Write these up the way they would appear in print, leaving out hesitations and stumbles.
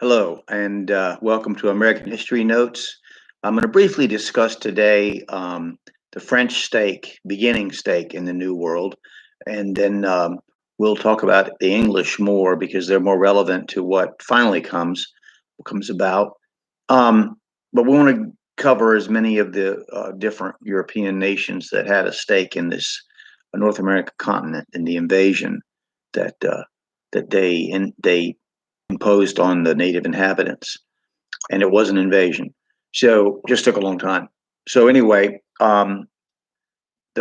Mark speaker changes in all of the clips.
Speaker 1: Hello, and welcome to American History Notes. I'm going to briefly discuss today the French stake, beginning stake in the New World, and then we'll talk about the English more because they're more relevant to what finally comes about. Um, but we want to cover as many of the different European nations that had a stake in this North American continent in the invasion that they imposed on the native inhabitants, and it was an invasion. So just took a long time. So anyway, the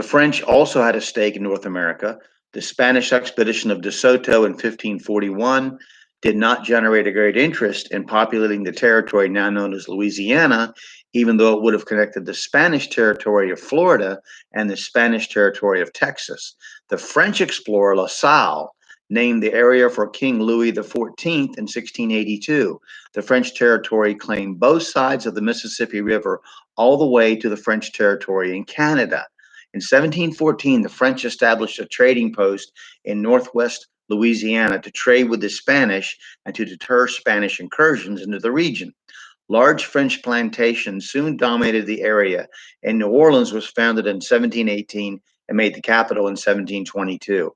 Speaker 1: French also had a stake in North America. The Spanish expedition of De Soto in 1541 did not generate a great interest in populating the territory now known as Louisiana, even though it would have connected the Spanish territory of Florida and the Spanish territory of Texas. The French explorer La Salle named the area for King Louis XIV in 1682. The French territory claimed both sides of the Mississippi River all the way to the French territory in Canada. In 1714, the French established a trading post in northwest Louisiana to trade with the Spanish and to deter Spanish incursions into the region. Large French plantations soon dominated the area, and New Orleans was founded in 1718 and made the capital in 1722.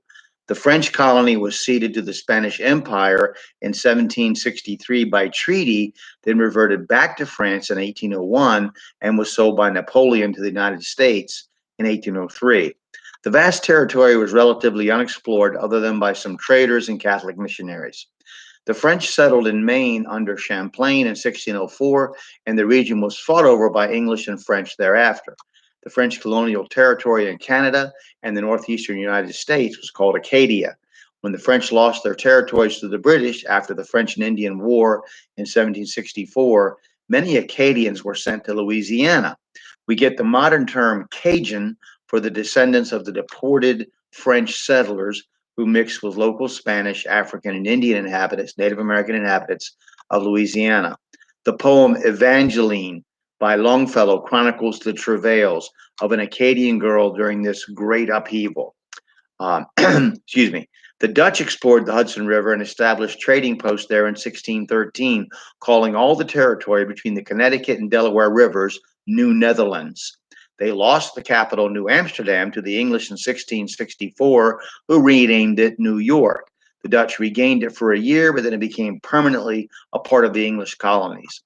Speaker 1: The French colony was ceded to the Spanish Empire in 1763 by treaty, then reverted back to France in 1801 and was sold by Napoleon to the United States in 1803. The vast territory was relatively unexplored other than by some traders and Catholic missionaries. The French settled in Maine under Champlain in 1604, and the region was fought over by English and French thereafter. The French colonial territory in Canada and the northeastern United States was called Acadia. When the French lost their territories to the British after the French and Indian War in 1764, many Acadians were sent to Louisiana. We get the modern term Cajun for the descendants of the deported French settlers who mixed with local Spanish, African, and Indian inhabitants, Native American inhabitants of Louisiana. The poem Evangeline by Longfellow chronicles the travails of an Acadian girl during this great upheaval. Excuse me. The Dutch explored the Hudson River and established trading posts there in 1613, calling all the territory between the Connecticut and Delaware rivers New Netherlands. They lost the capital, New Amsterdam, to the English in 1664, who renamed it New York. The Dutch regained it for a year, but then it became permanently a part of the English colonies.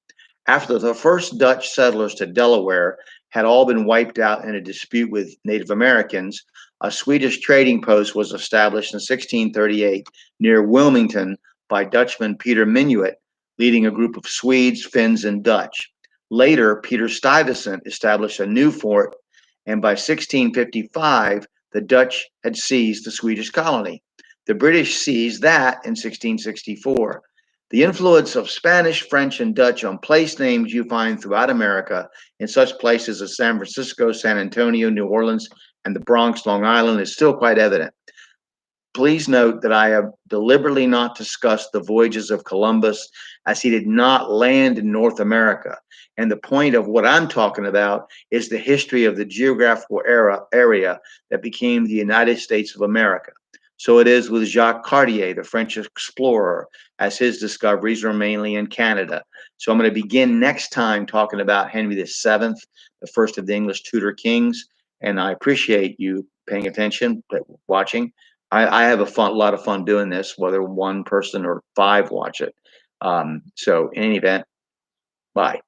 Speaker 1: After the first Dutch settlers to Delaware had all been wiped out in a dispute with Native Americans, a Swedish trading post was established in 1638 near Wilmington by Dutchman Peter Minuit, leading a group of Swedes, Finns, and Dutch. Later, Peter Stuyvesant established a new fort, and by 1655, the Dutch had seized the Swedish colony. The British seized that in 1664. The influence of Spanish, French, and Dutch on place names you find throughout America in such places as San Francisco, San Antonio, New Orleans, and the Bronx, Long Island is still quite evident. Please note that I have deliberately not discussed the voyages of Columbus, as he did not land in North America. And the point of what I'm talking about is the history of the geographical area that became the United States of America. So it is with Jacques Cartier, the French explorer, as his discoveries were mainly in Canada. So I'm going to begin next time talking about Henry VII, the first of the English Tudor kings. And I appreciate you paying attention, watching. I have a lot of fun doing this, whether one person or five watch it. So in any event, bye.